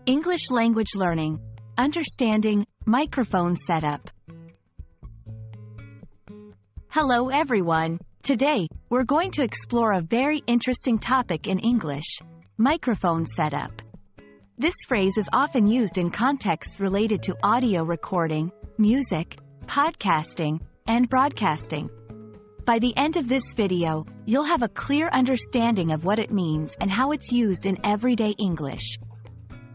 English language learning. Understanding microphone setup. Hello everyone. Today, we're going to explore a very interesting topic in English: microphone setup. This phrase is often used in contexts related to audio recording, music, podcasting, and broadcasting. By the end of this video, you'll have a clear understanding of what it means and how it's used in everyday English.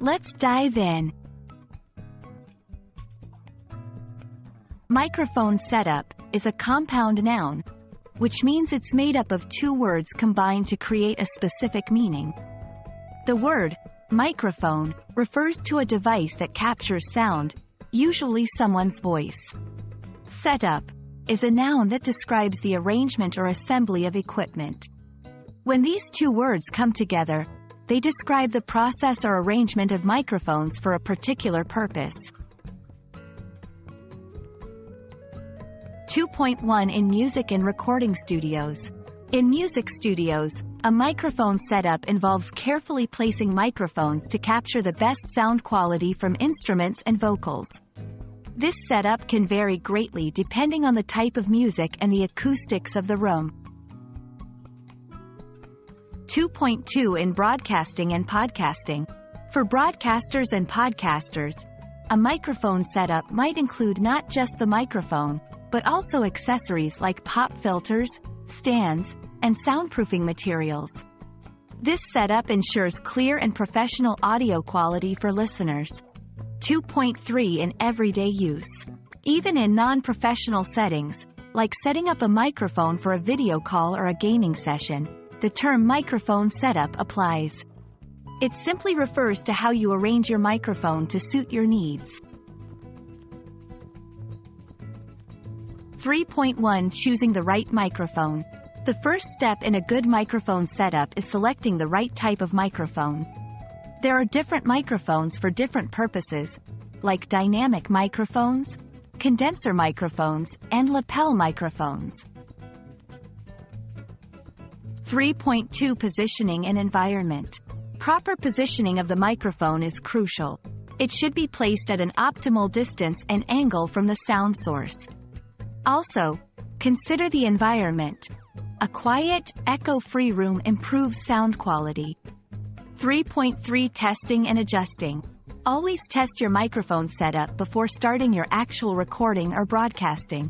Let's dive in. Microphone setup is a compound noun, which means it's made up of two words combined to create a specific meaning. The word microphone refers to a device that captures sound, usually someone's voice. Setup is a noun that describes the arrangement or assembly of equipment. When these two words come together, they describe the process or arrangement of microphones for a particular purpose. 2.1 In music and recording studios. In music studios, a microphone setup involves carefully placing microphones to capture the best sound quality from instruments and vocals. This setup can vary greatly depending on the type of music and the acoustics of the room. 2.2 In broadcasting and podcasting. For broadcasters and podcasters, a microphone setup might include not just the microphone, but also accessories like pop filters, stands, and soundproofing materials. This setup ensures clear and professional audio quality for listeners. 2.3 In everyday use. Even in non-professional settings, like setting up a microphone for a video call or a gaming session, the term microphone setup applies. It simply refers to how you arrange your microphone to suit your needs. 3.1 Choosing the right microphone. The first step in a good microphone setup is selecting the right type of microphone. There are different microphones for different purposes, like dynamic microphones, condenser microphones, and lapel microphones. 3.2 Positioning and environment. Proper positioning of the microphone is crucial. It should be placed at an optimal distance and angle from the sound source. Also, consider the environment. A quiet, echo-free room improves sound quality. 3.3 Testing and adjusting. Always test your microphone setup before starting your actual recording or broadcasting.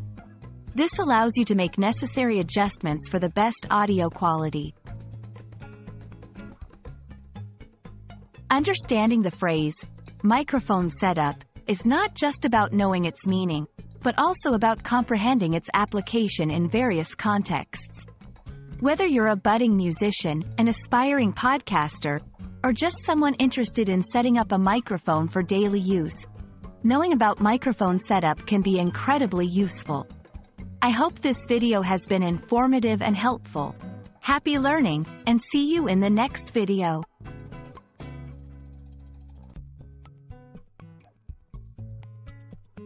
This allows you to make necessary adjustments for the best audio quality. Understanding the phrase, microphone setup, is not just about knowing its meaning, but also about comprehending its application in various contexts. Whether you're a budding musician, an aspiring podcaster, or just someone interested in setting up a microphone for daily use, knowing about microphone setup can be incredibly useful. I hope this video has been informative and helpful. Happy learning, and see you in the next video.